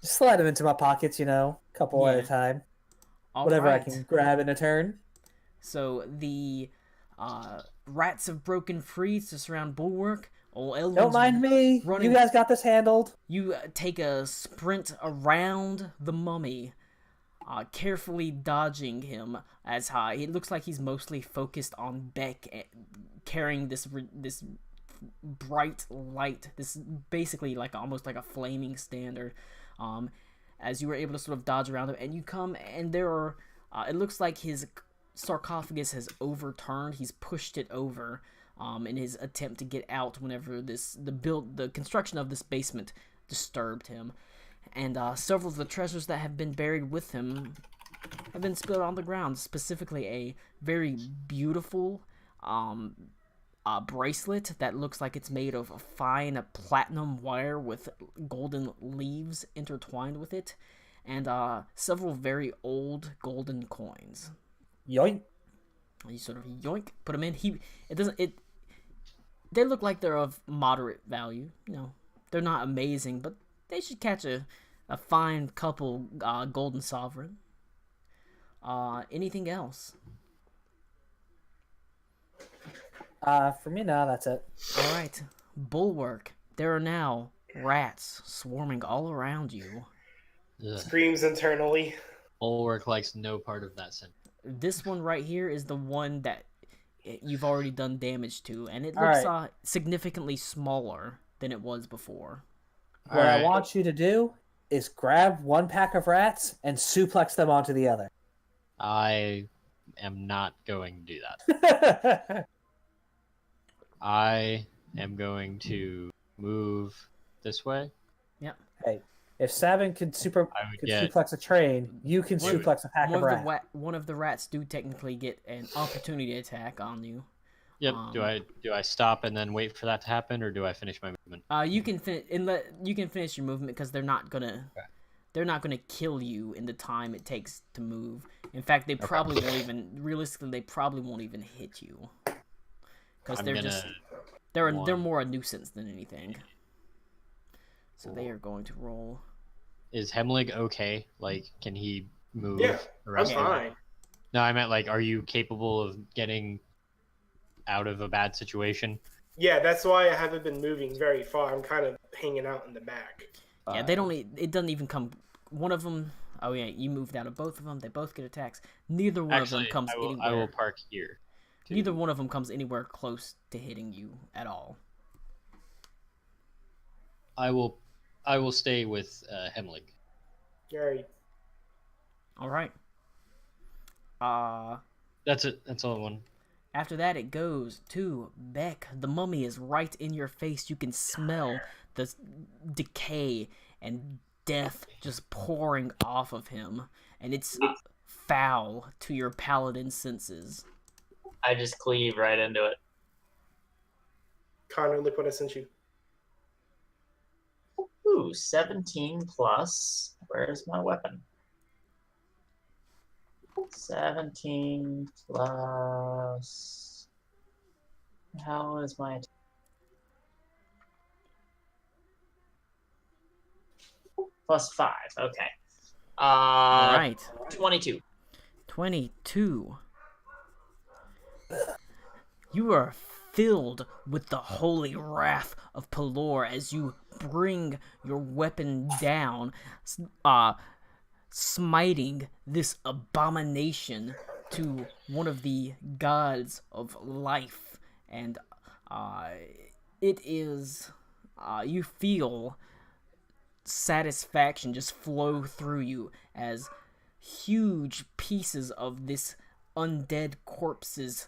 Just slide them into my pockets, couple at a Yeah. time. All Whatever I right. can grab in a turn. So the rats have broken free to surround Bulwark. Old Don't Elwin's mind me. You running. guys got this handled. You take a sprint around the mummy, carefully dodging him as high. It looks like he's mostly focused on Beck, carrying this bright light. This basically like almost like a flaming standard. Um, as you were able to sort of dodge around him, and you come and there are. It looks like his sarcophagus has overturned. He's pushed it over. In his attempt to get out, whenever the construction of this basement disturbed him, and several of the treasures that have been buried with him have been spilled on the ground. Specifically, a very beautiful bracelet that looks like it's made of fine platinum wire with golden leaves intertwined with it, and several very old golden coins. Yoink. You sort of yoink, put them in. It doesn't it. They look like they're of moderate value. They're not amazing, but they should catch a fine couple golden sovereign. Anything else? For me now, that's it. All right, Bulwark. There are now rats swarming all around you. Ugh. Screams internally. Bulwark likes no part of that sentence. This one right here is the one that you've already done damage to, and it All looks right. significantly smaller than it was before. What I Alright. want you to do is grab one pack of rats and suplex them onto the other. I am not going to do that. I am going to move this way. Hey, if Sabin could I would get. suplex a train, you can One- suplex a pack of rats. One of the rats do technically get an opportunity attack on you. Yep. Do I stop and then wait for that to happen, or do I finish my movement? You can finish your movement because they're not gonna kill you in the time it takes to move. In fact, they probably won't even realistically they probably won't even hit you because they're more a nuisance than anything. So they are going to roll. Is Hemlig okay? Like, can he move? Yeah, the I'm rest of it? fine. No, I meant like, are you capable of getting out of a bad situation? Yeah, that's why I haven't been moving very far. I'm kind of hanging out in the back. Yeah, they don't. It doesn't even come. One of them. Oh yeah, you moved out of both of them. They both get attacks. Neither one of them Actually, comes I will, anywhere. I will park here. Neither one of them comes anywhere close to hitting you at all. I will stay with Hemlig. Alright. All right. That's it. That's all I want. After that, it goes to Beck. The mummy is right in your face. You can smell the decay and death just pouring off of him, and it's foul to your paladin senses. I just cleave right into it. Connor, look what I sent you. Ooh, 17 plus. Where's my weapon? 17 plus. How is my. Plus 5. Okay. All right. 22. 22. You are filled with the holy wrath of Pelor as you bring your weapon down, smiting this abomination to one of the gods of life. And it is, you feel satisfaction just flow through you as huge pieces of this undead corpse's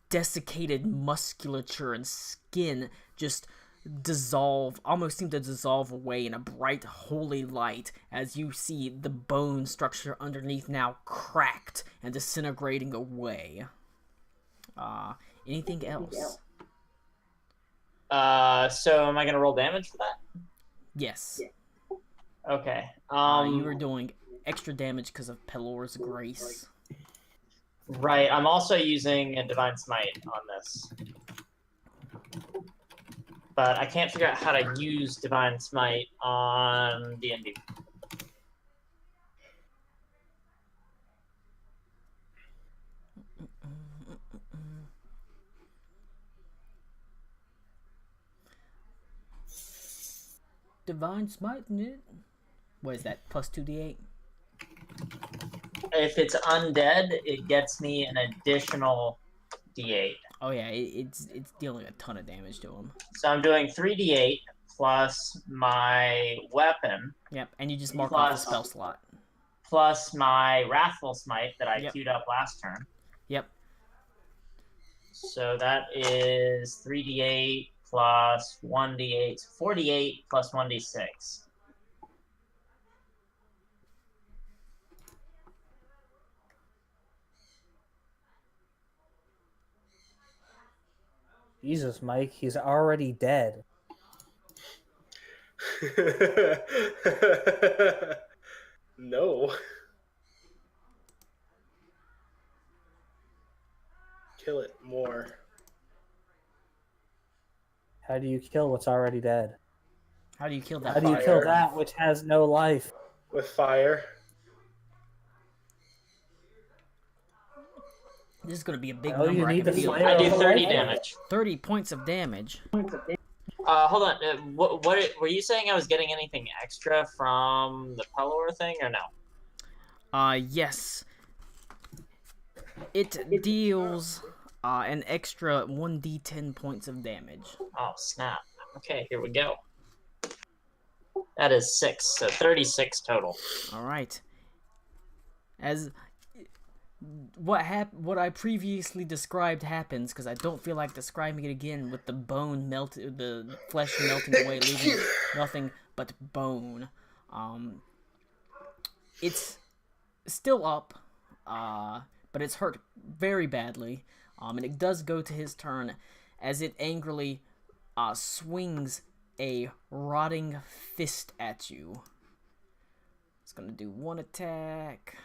desiccated musculature and skin just almost seem to dissolve away in a bright holy light as you see the bone structure underneath now cracked and disintegrating away. Anything else? So am I gonna roll damage for that? Yes. Okay. You are doing extra damage because of Pelor's grace. Right. I'm also using a divine smite on this. but I can't figure out how to use Divine Smite on DnD. Divine Smite, it. What is that? Plus 2d8? If it's undead, it gets me an additional d8. Oh yeah, it's dealing a ton of damage to him. So I'm doing 3d8 plus my weapon. Yep, and you just mark off the spell slot. Plus my Wrathful Smite that I Yep. queued up last turn. Yep. So that is 3d8 plus 1d8. 4d8 plus 1d6. Jesus, Mike, he's already dead. No. Kill it more. How do you kill what's already dead? How do you kill that? How do you kill that which has no life? With fire. This is going to be a big Oh, number. you I need can the feel. flame. I do Yeah, 30 right. damage. 30 points of damage. Hold on. What were you saying? I was getting anything extra from the Pelor thing, or no? Yes. It deals an extra 1d10 points of damage. Oh, snap. Okay, here we go. That is 6, so 36 total. All right. As what I previously described happens, because I don't feel like describing it again, with the the flesh melting away, leaving nothing but bone. It's still up, but it's hurt very badly. And it does go to his turn, as it angrily swings a rotting fist at you. It's gonna do one attack.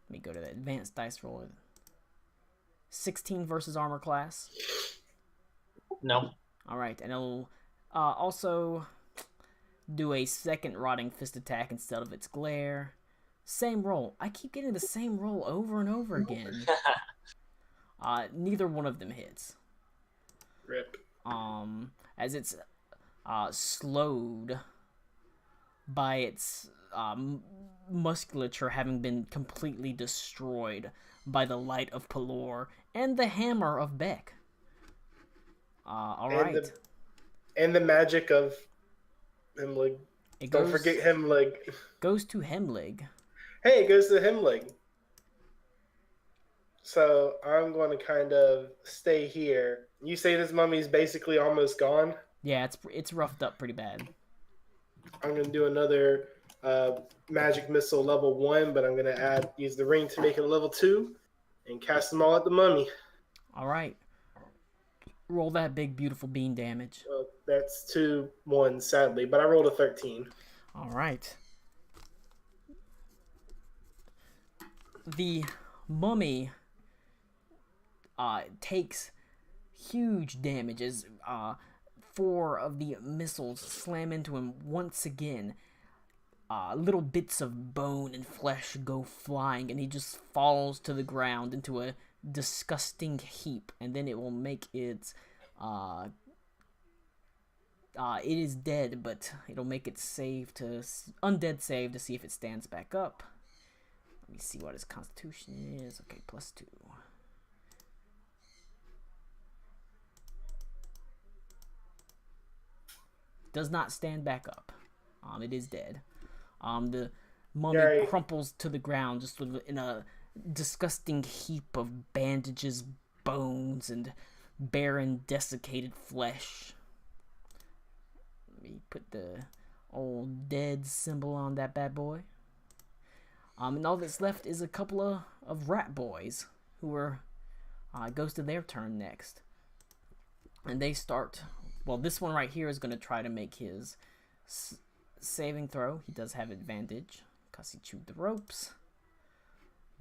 Let me go to the advanced dice roll. 16 versus armor class. No. Alright, and it'll also do a second rotting fist attack instead of its glare. Same roll. I keep getting the same roll over and over again. Neither one of them hits. Rip. As it's slowed by its musculature having been completely destroyed by the light of Pelor and the hammer of Beck. Alright. And the magic of Hemlig. Don't forget Hemlig. Goes to Hemlig. Hey, it goes to Hemlig. So I'm going to kind of stay here. You say this mummy's basically almost gone? Yeah, it's roughed up pretty bad. I'm going to do another magic missile level 1, but I'm going to use the ring to make it level 2 and cast them all at the mummy. Alright. Roll that big, beautiful bean damage. Well, that's 2-1, sadly, but I rolled a 13. Alright. The mummy takes huge damage as 4 of the missiles slam into him once again. Little bits of bone and flesh go flying, and he just falls to the ground into a disgusting heap, and then it will make its it is dead, but it'll make its undead save to see if it stands back up. Let me see what his constitution is. Okay, +2. Does not stand back up. It is dead. The mummy crumples to the ground just in a disgusting heap of bandages, bones, and barren, desiccated flesh. Let me put the old dead symbol on that bad boy. And all that's left is a couple of rat boys who are goes to their turn next. And they start. Well, this one right here is going to try to make his saving throw. He does have advantage because he chewed the ropes.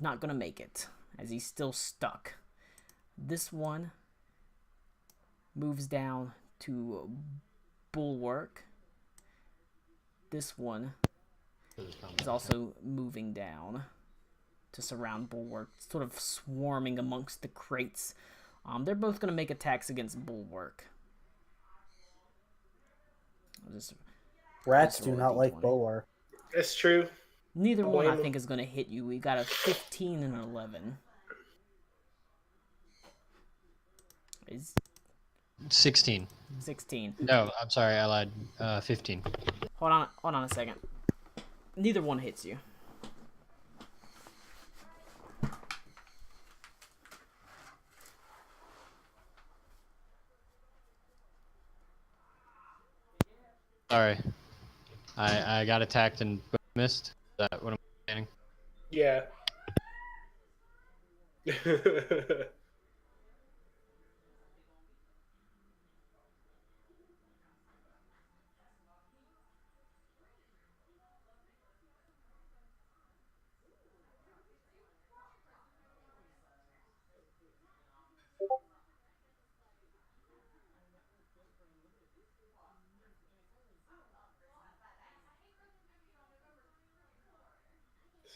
Not going to make it, as he's still stuck. This one moves down to Bulwark. This one is also moving down to surround Bulwark, sort of swarming amongst the crates. They're both going to make attacks against Bulwark. Rats Let's do roll a not like D20. Bulwark. That's true. Neither one, I Blame think, is going to hit you. We got a 15 and an 11. Is 16. 16. No, I'm sorry, I lied. 15. Hold on a second. Neither one hits you. Sorry. I got attacked and missed. Is that what I'm saying? Yeah.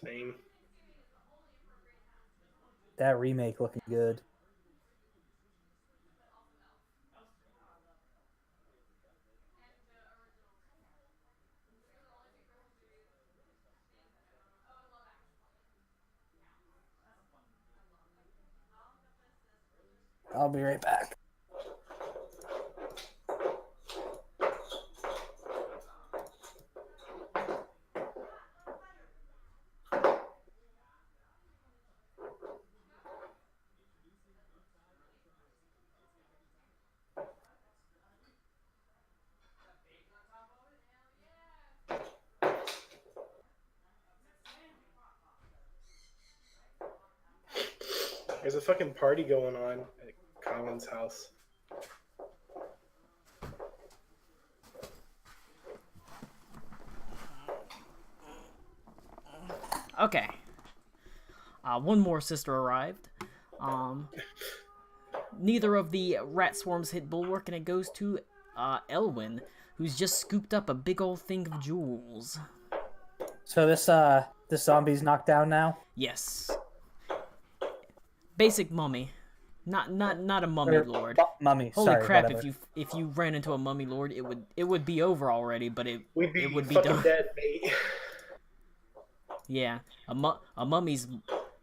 Same. That remake looking good. I'll be right back. There's a fucking party going on at Colin's house. Okay. One more sister arrived. Neither of the rat swarms hit Bulwark, and it goes to Elwyn, who's just scooped up a big old thing of jewels. So this zombie's knocked down now. Yes. Basic mummy. Not a mummy Or lord. Mummy. Holy Sorry, crap! whatever. If you ran into a mummy lord, it would be over already. But it We'd be would be fucking done. dead, mate. Yeah, a mummy's.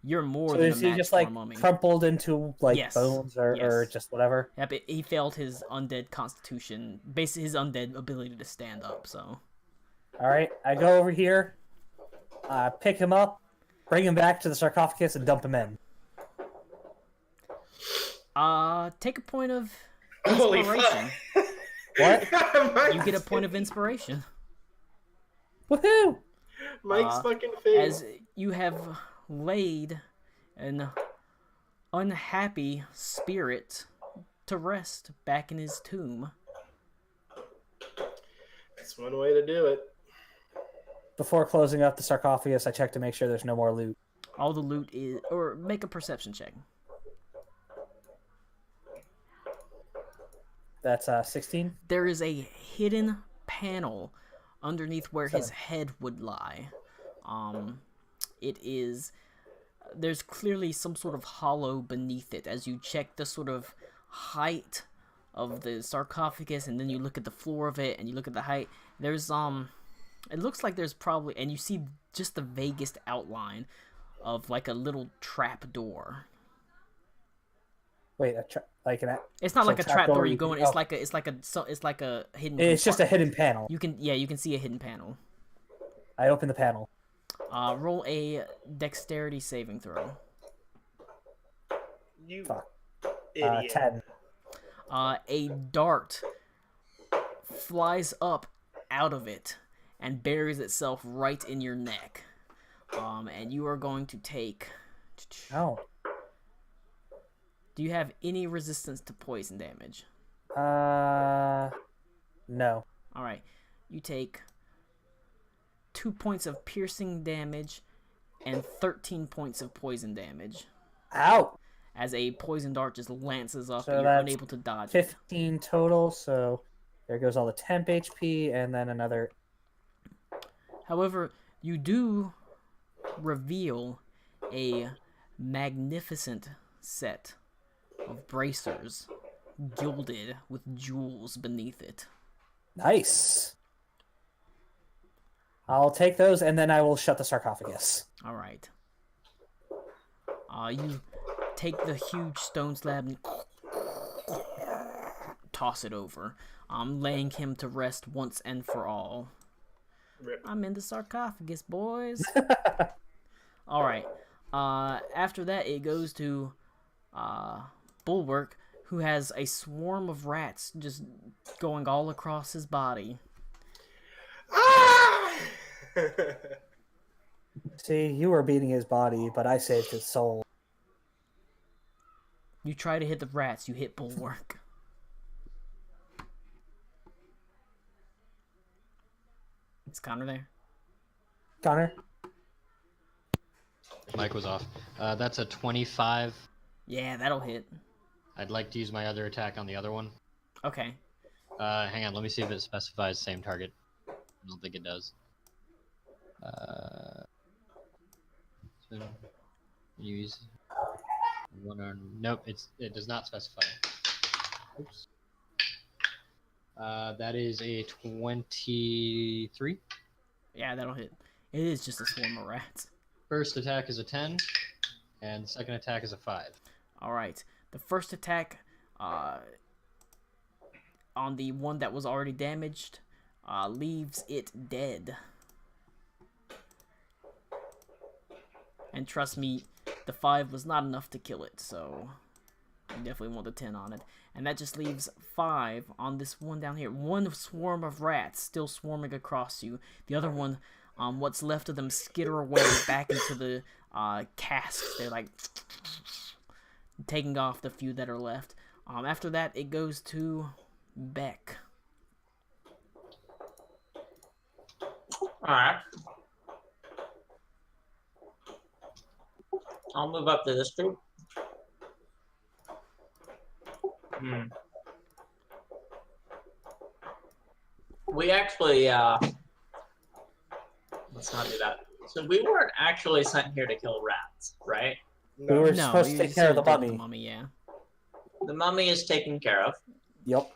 You're more So than is a he match just for like a mummy. crumpled into like Yes. bones or Yes. just whatever? Yep, he failed his undead constitution, basically his undead ability to stand up. So All right, I go over here, pick him up, bring him back to the sarcophagus, and dump him in. take a point of Holy inspiration. fuck. What? You get a point of inspiration Woohoo! Mike's fucking face. as you have laid an unhappy spirit to rest back in his tomb. That's one way to do it. Before closing up the sarcophagus, I check to make sure there's no more loot. All the loot is, or make a perception check. That's 16. There is a hidden panel underneath where his 7. head would lie. It is. There's clearly some sort of hollow beneath it as you check the sort of height of the sarcophagus, and then you look at the floor of it, and you look at the height. There's it looks like there's probably, and you see just the vaguest outline of like a little trap door. Wait, like an. It's not So like a trap door you go in. oh. It's like a hidden. It's just a compartment. hidden panel. You can see a hidden panel. I open the panel. Roll a dexterity saving throw. You Fuck. idiot. 10. A dart flies up out of it and buries itself right in your neck. And you are going to take. Oh. Do you have any resistance to poison damage? No. All right. You take 2 points of piercing damage and 13 points of poison damage. Ow! as a poison dart just lances up So and you're that's unable to dodge it. 15 total, so there goes all the temp HP, and then another. However, you do reveal a magnificent set of bracers gilded with jewels beneath it. Nice. I'll take those, and then I will shut the sarcophagus. All right. You take the huge stone slab and toss it over, laying him to rest once and for all. Rip. I'm in the sarcophagus, boys. All right. After that, it goes to Bulwark, who has a swarm of rats just going all across his body. Ah! See, you were beating his body, but I saved his soul. You try to hit the rats, you hit Bulwark. Is Connor there? Connor? Mike was off. That's a 25. Yeah, that'll hit. I'd like to use my other attack on the other one. Okay. Hang on, let me see if it specifies same target. I don't think it does. So use one arm. Nope, it does not specify. Oops. That is a 23. Yeah, that'll hit. It is just a swarm of rats. First attack is a 10, and the second attack is a 5. Alright. The first attack on the one that was already damaged leaves it dead. And trust me, the 5 was not enough to kill it, so you definitely want the 10 on it. And that just leaves 5 on this one down here. One swarm of rats still swarming across you. The other one, what's left of them skitter away back into the casks. They're like taking off the few that are left. After that, it goes to Beck. Alright. I'll move up to this group. We actually, let's not do that. So we weren't actually sent here to kill rats, right? We were No, supposed to you take care of the said it mummy. yeah. The mummy is taken care of. Yep.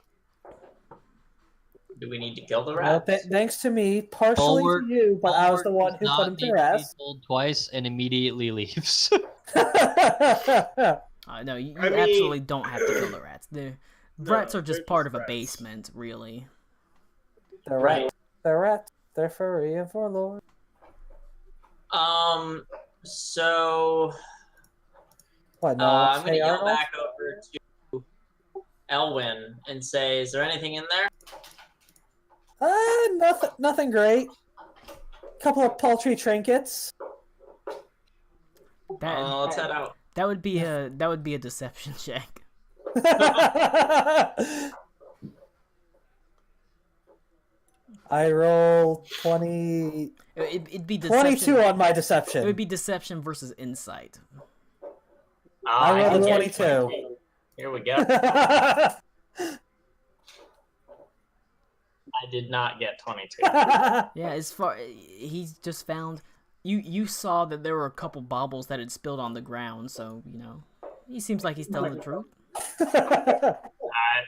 Do we need to kill the Well, rats? thanks to me, partially Bulwark- to you, but I was the Bulwark one who does put not him to need be rest. told twice and immediately leaves. No, you I mean- absolutely don't have to kill the rats. The rats are just they're part just of a rats. basement, really. They're Right. right. They're rat. They're furry and forlorn. So What? No. I'm gonna Hey, yell Arnold? back over to Elwyn and say, "Is there anything in there?" Nothing. Nothing great. Couple of paltry trinkets. Let's head out. That would be a deception check. I roll 20, It'd be deception. 22 on my It deception. would be deception versus insight. I rolled can a get 22. Here we go. I I did not get 22. Yeah, as far he's just found you saw that there were a couple baubles that had spilled on the ground, so he seems like he's telling the truth. Alright,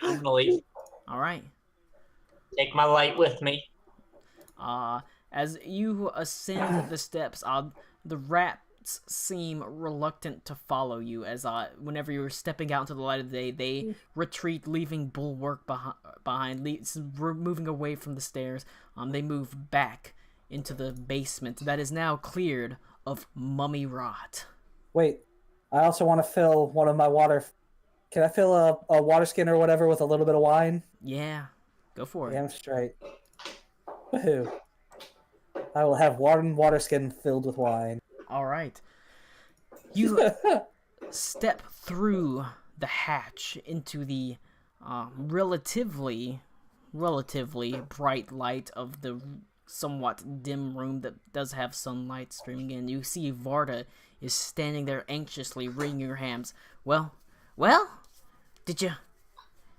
I'm gonna leave. All right. Take my light with me. As you ascend the steps, the rats seem reluctant to follow you. As whenever you're stepping out into the light of the day, they retreat, leaving Bulwark behind, moving away from the stairs. They move back into the basement that is now cleared of mummy rot. Wait, I also want to fill one of my water. Can I fill a water skin or whatever with a little bit of wine? Yeah, go for it. Damn straight. Woohoo. I will have one water skin filled with wine. All right. You step through the hatch into the relatively bright light of the somewhat dim room that does have sunlight streaming in. You see Varda is standing there anxiously wringing her hands. Well, did you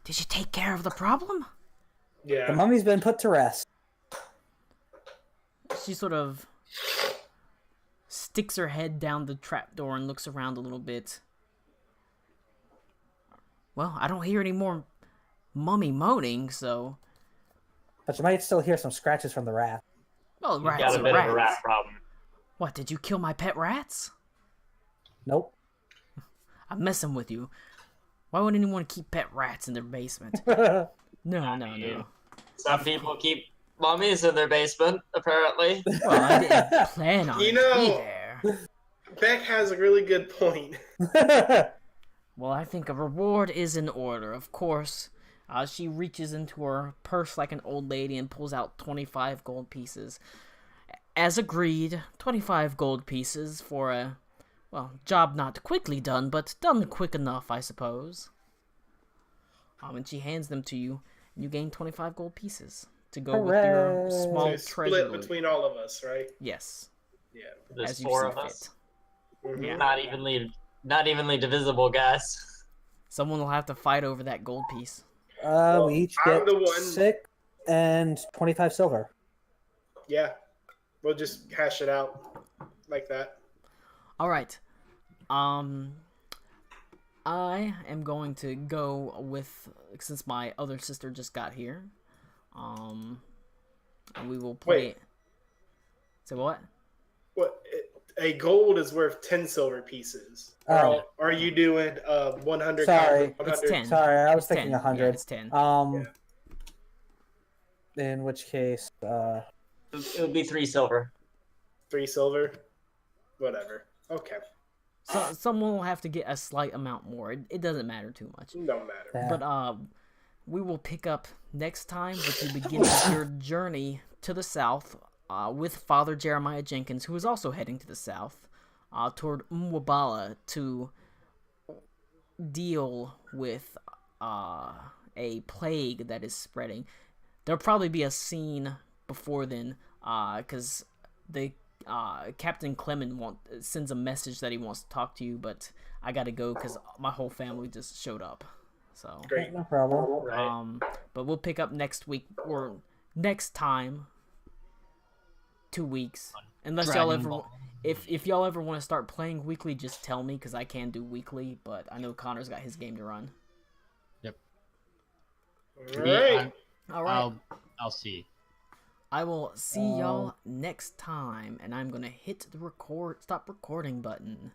take care of the problem? Yeah. The mummy's been put to rest. She sort of sticks her head down the trapdoor and looks around a little bit. Well, I don't hear any more mummy moaning, so... But you might still hear some scratches from the rat. Well, You rats got a are bit rats. of a rat problem. What, did you kill my pet rats? Nope. I'm messing with you. Why would anyone keep pet rats in their basement? No. Some people keep mummies in their basement, apparently. Well, I didn't plan on You it know- either. Beck has a really good point. Well, I think a reward is in order, of course. She reaches into her purse like an old lady and pulls out 25 gold pieces. As agreed, 25 gold pieces for a, well, job not quickly done, but done quick enough, I suppose. And she hands them to you, and you gain 25 gold pieces to go with your Hooray. small So treasure split loot. between all of us, right? Yes, Yeah. There's as you 4 see of fit. us. Mhm. Yeah. Not evenly divisible, guys. Someone will have to fight over that gold piece. We each I'm get the one- 6 and 25 silver. Yeah. We'll just hash it out like that. All right. I am going to go with, since my other sister just got here. And we will play. Wait. Say what? What? A gold is worth 10 silver pieces. Oh. Are you doing 100? Sorry. 100? It's 10. Sorry, I was It's thinking 10. 100. Yeah, it's 10. In which case, It would be 3 silver. 3 silver? Whatever. Okay. So someone will have to get a slight amount more. It doesn't matter too much. Don't matter. yeah. But we will pick up next time with you begin with your journey to the south with Father Jeremiah Jenkins, who is also heading to the south toward Mwabala to deal with a plague that is spreading. There'll probably be a scene before then, because Captain Clement sends a message that he wants to talk to you, but I gotta go because my whole family just showed up. So, Great. no problem. Right. but we'll pick up next week or next time. 2 weeks, unless y'all Dragon ever, Ball. if y'all ever want to start playing weekly, just tell me because I can do weekly. But I know Connor's got his game to run. All right. All right. I'll see. I will see y'all next time, and I'm gonna hit the stop recording button.